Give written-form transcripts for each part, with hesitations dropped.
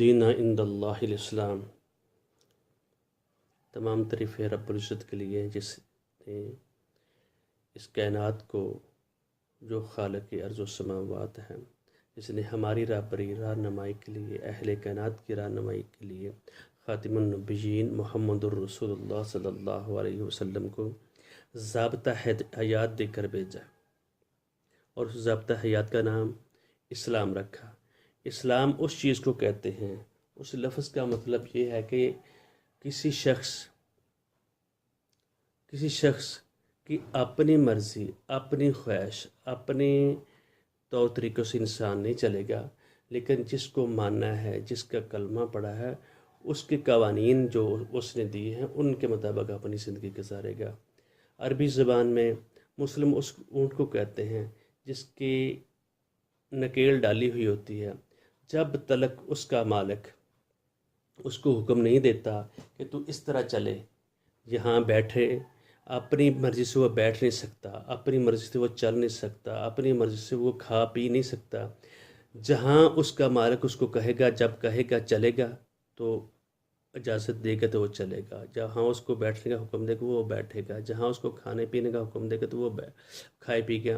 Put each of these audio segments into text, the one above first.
الدین عند اللہ الاسلام۔ تمام تعریفیں رب العزت کے لیے جس نے اس کائنات کو، جو خالق ارض و سماوات ہے، جس نے ہماری رہنمائی کے لیے، اہل کائنات کی رہنمائی کے لیے خاتم النبیین محمد الرسول اللہ صلی اللہ علیہ وسلم کو ضابطہ حیات دے کر بھیجا، اور اس ضابطہ حیات کا نام اسلام رکھا۔ اسلام اس چیز کو کہتے ہیں، اس لفظ کا مطلب یہ ہے کہ کسی شخص کی اپنی مرضی، اپنی خواہش، اپنے طور طریقوں سے انسان نہیں چلے گا، لیکن جس کو ماننا ہے، جس کا کلمہ پڑھا ہے، اس کے قوانین جو اس نے دیے ہیں ان کے مطابق اپنی زندگی گزارے گا۔ عربی زبان میں مسلم اس اونٹ کو کہتے ہیں جس کی نکیل ڈالی ہوئی ہوتی ہے۔ جب تلک اس کا مالک اس کو حکم نہیں دیتا کہ تو اس طرح چلے، یہاں بیٹھے، اپنی مرضی سے وہ بیٹھ نہیں سکتا، اپنی مرضی سے وہ چل نہیں سکتا، اپنی مرضی سے وہ کھا پی نہیں سکتا۔ جہاں اس کا مالک اس کو کہے گا، جب کہے گا چلے گا تو اجازت دے گا تو وہ چلے گا، جہاں اس کو بیٹھنے کا حکم دے گا وہ بیٹھے گا، جہاں اس کو کھانے پینے کا حکم دے گا تو وہ کھائے پی گا۔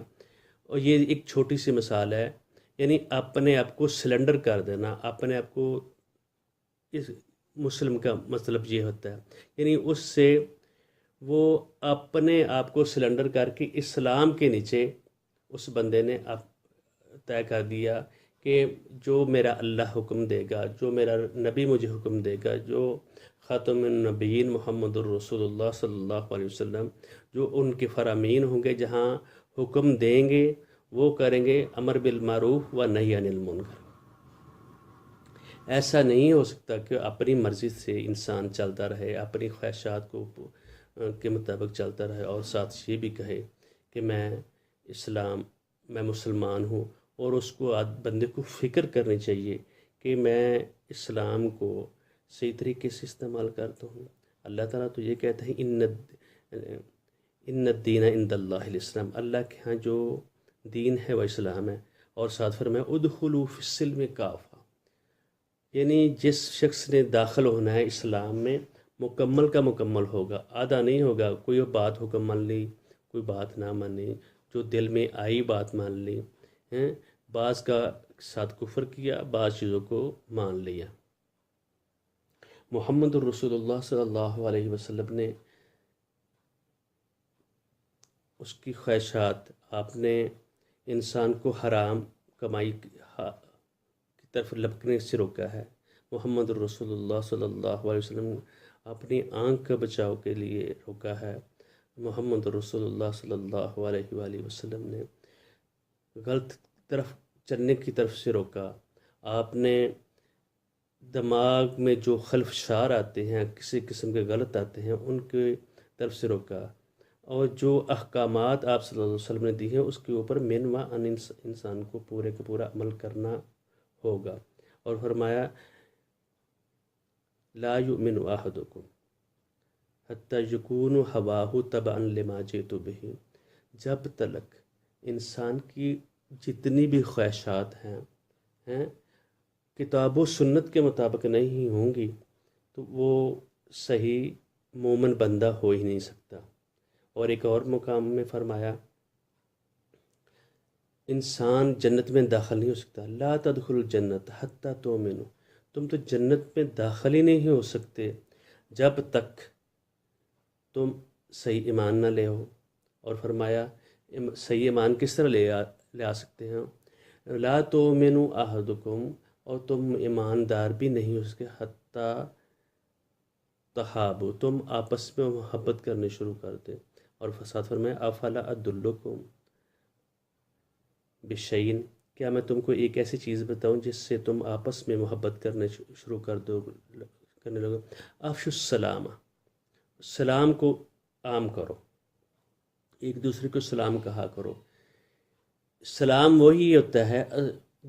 اور یہ ایک چھوٹی سی مثال ہے، یعنی اپنے آپ کو سلنڈر کر دینا، اپنے آپ کو، اس مسلم کا مطلب یہ ہوتا ہے، یعنی اس سے وہ اپنے آپ کو سلنڈر کر کے اسلام کے نیچے اس بندے نے طے کر دیا کہ جو میرا اللہ حکم دے گا، جو میرا نبی مجھے حکم دے گا، جو خاتم النبیین محمد الرسول اللہ صلی اللہ علیہ وسلم جو ان کے فرامین ہوں گے، جہاں حکم دیں گے وہ کریں گے، امر بالمعروف و نہی عن المنکر۔ ایسا نہیں ہو سکتا کہ اپنی مرضی سے انسان چلتا رہے، اپنی خواہشات کو کے مطابق چلتا رہے، اور ساتھ یہ بھی کہے کہ میں مسلمان ہوں، اور اس کو بندے کو فکر کرنی چاہیے کہ میں اسلام کو صحیح طریقے سے استعمال کرتا ہوں۔ اللہ تعالیٰ تو یہ کہتا ہے ان الدین عند اللہ الاسلام، اللہ کے ہاں جو دین ہے وہ اسلام ہے، اور ساتھ فرمایا ادخلوا فی السلم کافہ، یعنی جس شخص نے داخل ہونا ہے اسلام میں مکمل کا مکمل ہوگا، آدھا نہیں ہوگا، کوئی بات حکم مان لی، کوئی بات نہ مانی، جو دل میں آئی بات مان لی، بعض کا ساتھ کفر کیا، بعض چیزوں کو مان لیا۔ محمد الرسول اللہ صلی اللہ علیہ وسلم نے اس کی خواہشات، آپ نے انسان کو حرام کمائی کی طرف لپکنے سے روکا ہے۔ محمد الرسول اللہ صلی اللہ علیہ وسلم اپنی آنکھ کا بچاؤ کے لیے روکا ہے۔ محمد الرسول اللہ صلی اللہ علیہ وآلہ وسلم نے غلط طرف چلنے کی طرف سے روکا۔ آپ نے دماغ میں جو خلفشار آتے ہیں، کسی قسم کے غلط آتے ہیں، ان کے طرف سے روکا، اور جو احکامات آپ صلی اللہ علیہ وسلم نے دی ہیں اس کے اوپر من و ان انسان کو پورے کا پورا عمل کرنا ہوگا۔ اور فرمایا لا یؤمن احدکم حتی یکون ہواہ تبعا لما جئت بہ، جب تلک انسان کی جتنی بھی خواہشات ہیں کتاب و سنت کے مطابق نہیں ہوں گی تو وہ صحیح مومن بندہ ہو ہی نہیں سکتا۔ اور ایک اور مقام میں فرمایا انسان جنت میں داخل نہیں ہو سکتا، لا تدخل الجنت حتی تؤمنوا، تم تو جنت میں داخل ہی نہیں ہو سکتے جب تک تم صحیح ایمان نہ لے ہو۔ اور فرمایا صحیح ایمان کس طرح لے آ سکتے ہیں؟ لا تؤمنوا احدکم، اور تم ایماندار بھی نہیں ہو سکے حتی تحابوا، تم آپس میں محبت کرنے شروع کر دیں۔ اور ساتھ فرمایا افلا ادلکم بشیء، کیا میں تم کو ایک ایسی چیز بتاؤں جس سے تم آپس میں محبت کرنے شروع کرنے لگو؟ افشوا السلام، سلام کو عام کرو، ایک دوسرے کو سلام کہا کرو۔ سلام وہی ہوتا ہے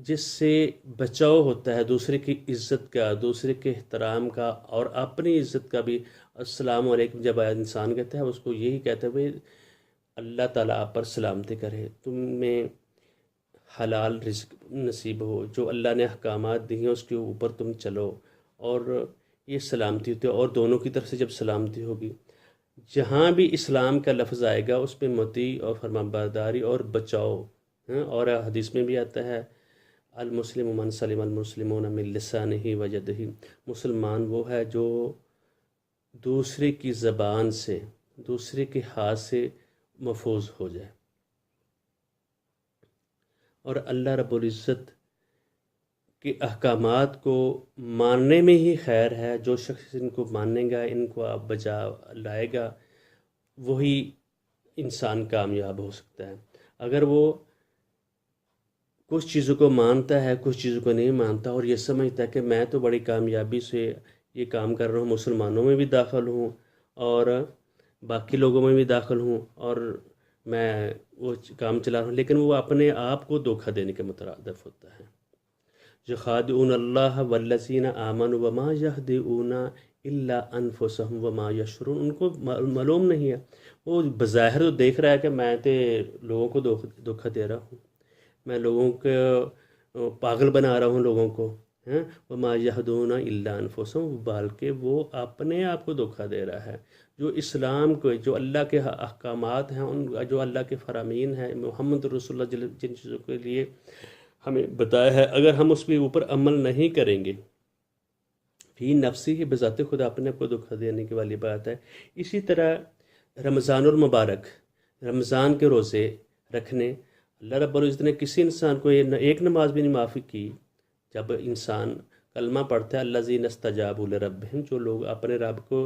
جس سے بچاؤ ہوتا ہے دوسرے کی عزت کا، دوسرے کے احترام کا، اور اپنی عزت کا بھی۔ السلام علیکم جب انسان کہتا ہے اس کو یہی کہتا ہے اللہ تعالیٰ آپ پر سلامتی کرے، تم میں حلال رزق نصیب ہو، جو اللہ نے احکامات دی ہیں اس کے اوپر تم چلو، اور یہ سلامتی ہوتی ہے۔ اور دونوں کی طرف سے جب سلامتی ہوگی، جہاں بھی اسلام کا لفظ آئے گا اس پہ مطیع اور فرمانبرداری اور بچاؤ۔ اور حدیث میں بھی آتا ہے المسلم من سلم المسلمون من لسانہ و یدہ، مسلمان وہ ہے جو دوسرے کی زبان سے، دوسرے کے ہاتھ سے محفوظ ہو جائے۔ اور اللہ رب العزت کے احکامات کو ماننے میں ہی خیر ہے۔ جو شخص ان کو مانے گا، ان کو آپ بجا لائے گا، وہی انسان کامیاب ہو سکتا ہے۔ اگر وہ کچھ چیزوں کو مانتا ہے، کچھ چیزوں کو نہیں مانتا، اور یہ سمجھتا ہے کہ میں تو بڑی کامیابی سے یہ کام کر رہا ہوں، مسلمانوں میں بھی داخل ہوں اور باقی لوگوں میں بھی داخل ہوں، اور میں وہ کام چلا رہا ہوں، لیکن وہ اپنے آپ کو دھوکہ دینے کے مترادف ہوتا ہے۔ یخادعون اللہ والذین آمنوا وما یخدعون الا انفسهم وما یشعرون۔ ان کو معلوم نہیں ہے، وہ بظاہر تو دیکھ رہا ہے کہ میں تو لوگوں کو دھوکہ دے رہا ہوں، میں لوگوں کو پاگل بنا رہا ہوں لوگوں کو، وما یہدون الا انفسهم، بلکہ وہ اپنے آپ کو دھوکہ دے رہا ہے۔ جو اسلام کو، جو اللہ کے احکامات ہیں، جو اللہ کے فرامین ہیں، محمد رسول اللہ جن چیزوں کے لیے ہمیں بتایا ہے، اگر ہم اس کے اوپر عمل نہیں کریں گے، فی نفسی ہی بذات خدا اپنے کو دھوکہ دینے کی والی بات ہے۔ اسی طرح رمضان المبارک، رمضان کے روزے رکھنے، اللہ رب العزت نے کسی انسان کو ایک نماز بھی نہیں معافی کی۔ جب انسان کلمہ پڑھتا ہے الذین استجابوا لربہم، جو لوگ اپنے رب کو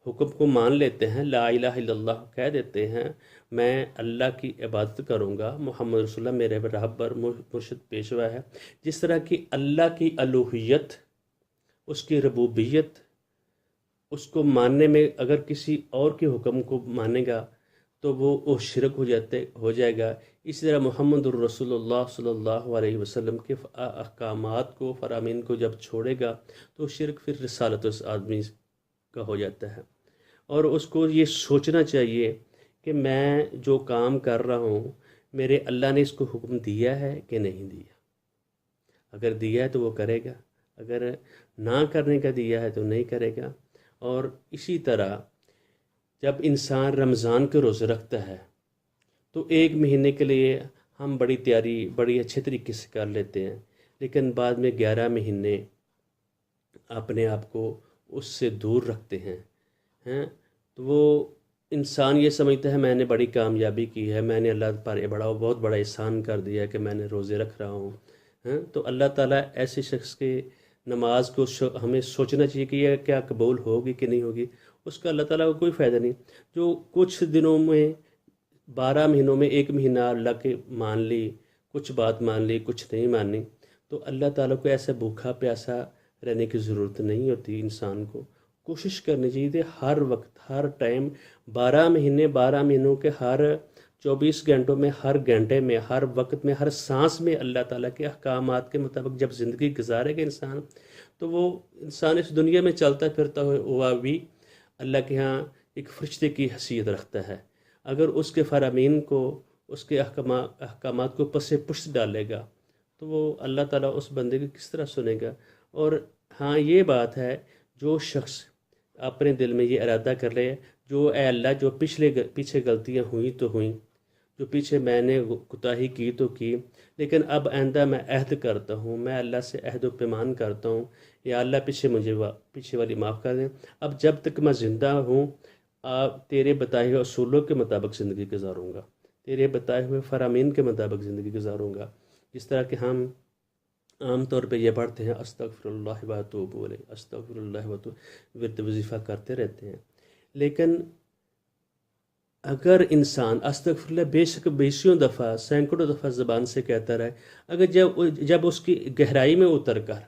حکم کو مان لیتے ہیں، لا الہ الا اللہ کہہ دیتے ہیں، میں اللہ کی عبادت کروں گا، محمد رسول اللہ میرے رہبر مرشد پیشوا ہے۔ جس طرح کی اللہ کی الوہیت، اس کی ربوبیت، اس کو ماننے میں اگر کسی اور کے حکم کو مانے گا تو وہ شرک ہو جائے گا۔ اسی طرح محمد الرسول اللہ صلی اللہ علیہ وسلم کے احکامات کو، فرامین کو جب چھوڑے گا تو شرک پھر رسالت اس آدمی کا ہو جاتا ہے۔ اور اس کو یہ سوچنا چاہیے کہ میں جو کام کر رہا ہوں، میرے اللہ نے اس کو حکم دیا ہے کہ نہیں دیا۔ اگر دیا ہے تو وہ کرے گا، اگر نہ کرنے کا دیا ہے تو نہیں کرے گا۔ اور اسی طرح جب انسان رمضان کے روزے رکھتا ہے تو ایک مہینے کے لیے ہم بڑی تیاری بڑی اچھے طریقے سے کر لیتے ہیں، لیکن بعد میں 11 مہینے اپنے آپ کو اس سے دور رکھتے ہیں، تو وہ انسان یہ سمجھتا ہے میں نے بڑی کامیابی کی ہے، میں نے اللہ پر بہت بڑا احسان کر دیا ہے کہ میں نے روزے رکھ رہا ہوں۔ تو اللہ تعالیٰ ایسے شخص کے نماز کو ہمیں سوچنا چاہیے کہ یہ کیا قبول ہوگی کہ نہیں ہوگی، اس کا اللہ تعالیٰ کو کوئی فائدہ نہیں۔ جو کچھ دنوں میں 12 مہینوں میں 1 مہینہ اللہ کے مان لی، کچھ بات مان لی، کچھ نہیں مانی، تو اللہ تعالیٰ کو ایسا بھوکا پیاسا رہنے کی ضرورت نہیں ہوتی۔ انسان کو کوشش کرنی چاہیے کہ ہر وقت، ہر ٹائم، 12 مہینوں کے ہر 24 گھنٹوں میں، ہر گھنٹے میں، ہر وقت میں، ہر سانس میں اللہ تعالیٰ کے احکامات کے مطابق جب زندگی گزارے گا انسان، تو وہ انسان اس دنیا میں چلتا پھرتا ہوا بھی اللہ کے ہاں ایک فرشتے کی حیثیت رکھتا ہے۔ اگر اس کے فرامین کو، اس کے احکامات کو پس پشت ڈالے گا تو وہ اللہ تعالیٰ اس بندے کو کس طرح سنے گا۔ اور ہاں یہ بات ہے، جو شخص اپنے دل میں یہ ارادہ کر لے، جو اے اللہ جو پیچھے غلطیاں ہوئیں تو ہوئیں، جو پیچھے میں نے کوتاہی کی تو کی، لیکن اب آئندہ میں عہد کرتا ہوں، میں اللہ سے عہد و پیمان کرتا ہوں، یا اللہ پیچھے والی معاف کر دیں، اب جب تک میں زندہ ہوں تیرے بتائے ہوئے اصولوں کے مطابق زندگی گزاروں گا، تیرے بتائے ہوئے فرامین کے مطابق زندگی گزاروں گا۔ جس طرح کہ ہم عام طور پہ یہ پڑھتے ہیں استغفر اللہ و اتوب الیہ، استغفر اللہ و اتوب، ورد وظیفہ کرتے رہتے ہیں، لیکن اگر انسان استغفر اللہ بے شک بیسیوں دفعہ، سینکڑوں دفعہ زبان سے کہتا رہے، اگر جب اس کی گہرائی میں اتر کر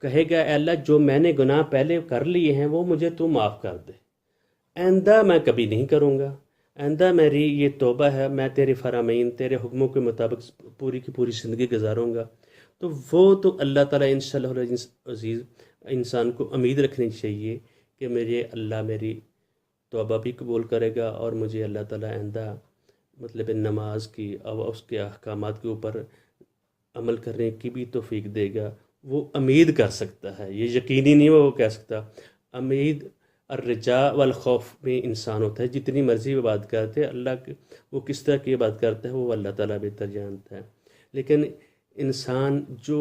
کہے گا اے اللہ جو میں نے گناہ پہلے کر لیے ہیں وہ مجھے تو معاف کر دے، آئندہ میں کبھی نہیں کروں گا، آئندہ میری یہ توبہ ہے، میں تیرے فرامین، تیرے حکموں کے مطابق پوری کی پوری زندگی گزاروں گا، تو وہ تو اللہ تعالیٰ انشاءاللہ عزیز انسان کو امید رکھنی چاہیے کہ میرے اللہ میری توبہ بھی قبول کرے گا، اور مجھے اللہ تعالیٰ آئندہ مطلب نماز کی اور اس کے احکامات کے اوپر عمل کرنے کی بھی توفیق دے گا، وہ امید کر سکتا ہے، یہ یقینی نہیں وہ کہہ سکتا۔ امید الرجاء والخوف میں انسان ہوتا ہے، جتنی مرضی وہ بات کرتے اللہ وہ کس طرح کی بات کرتا ہے وہ اللہ تعالیٰ بہتر جانتا ہے۔ لیکن انسان جو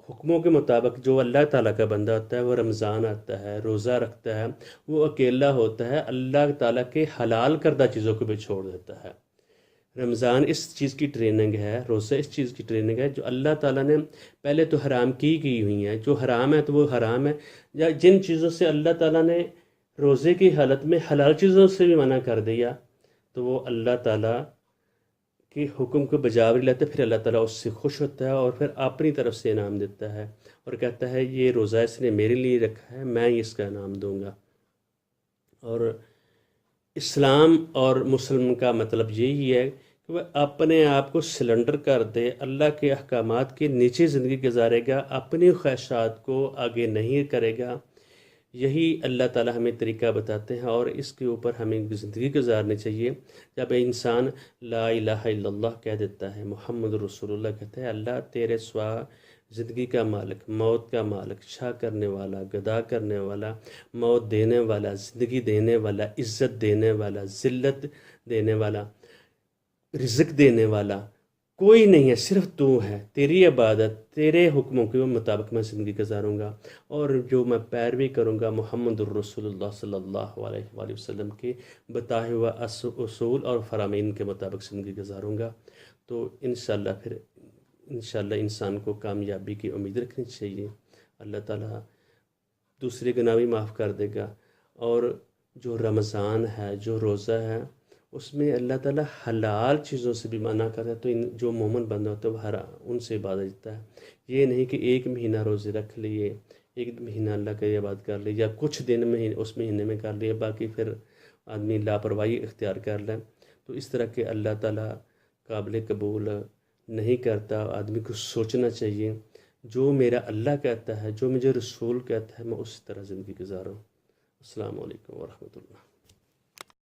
حکموں کے مطابق جو اللہ تعالیٰ کا بندہ ہوتا ہے، وہ رمضان آتا ہے، روزہ رکھتا ہے، وہ اکیلا ہوتا ہے، اللہ تعالیٰ کے حلال کردہ چیزوں کو بھی چھوڑ دیتا ہے۔ رمضان اس چیز کی ٹریننگ ہے، روزہ اس چیز کی ٹریننگ ہے جو اللہ تعالیٰ نے پہلے تو حرام کی ہوئی ہیں، جو حرام ہے تو وہ حرام ہے، یا جن چیزوں سے اللہ تعالیٰ نے روزے کی حالت میں حلال چیزوں سے بھی منع کر دیا تو وہ اللہ تعالیٰ کے حکم کو بجا بھی لیتا ہے، پھر اللہ تعالیٰ اس سے خوش ہوتا ہے اور پھر اپنی طرف سے انعام دیتا ہے اور کہتا ہے یہ روزہ اس نے میرے لیے رکھا ہے، میں اس کا انعام دوں گا۔ اور اسلام اور مسلم کا مطلب یہی ہے کہ وہ اپنے آپ کو سلنڈر کر دے، اللہ کے احکامات کے نیچے زندگی گزارے گا، اپنی خواہشات کو آگے نہیں کرے گا۔ یہی اللہ تعالیٰ ہمیں طریقہ بتاتے ہیں اور اس کے اوپر ہمیں زندگی گزارنی چاہیے۔ جب انسان لا الہ الا اللہ کہہ دیتا ہے، محمد رسول اللہ کہتا ہے، اللہ تیرے سوا زندگی کا مالک، موت کا مالک، چھا کرنے والا، گدا کرنے والا، موت دینے والا، زندگی دینے والا، عزت دینے والا، ذلت دینے والا، رزق دینے والا کوئی نہیں ہے، صرف تو ہے، تیری عبادت، تیرے حکموں کے مطابق میں زندگی گزاروں گا اور جو میں پیروی کروں گا محمد الرسول اللہ صلی اللہ علیہ وآلہ وسلم کے بتائے ہوا اصول اور فرامین کے مطابق زندگی گزاروں گا، تو انشاءاللہ پھر انشاءاللہ انسان کو کامیابی کی امید رکھنی چاہیے۔ اللہ تعالیٰ دوسرے گناہ بھی معاف کر دے گا۔ اور جو رمضان ہے، جو روزہ ہے، اس میں اللہ تعالیٰ حلال چیزوں سے بھی منع کرتا ہے، تو جو مومن بندہ ہوتا ہے وہ ان سے عبادت دیتا ہے۔ یہ نہیں کہ ایک مہینہ روزے رکھ لیے، ایک مہینہ اللہ کا عبادت کر لے، یا کچھ دن میں اس مہینے میں کر لیے، باقی پھر آدمی لاپرواہی اختیار کر لیں، تو اس طرح کے اللہ تعالیٰ قابل قبول نہیں کرتا۔ آدمی کو سوچنا چاہیے جو میرا اللہ کہتا ہے، جو مجھے رسول کہتا ہے، میں اس طرح زندگی گزاروں۔ السلام علیکم ورحمۃ اللہ۔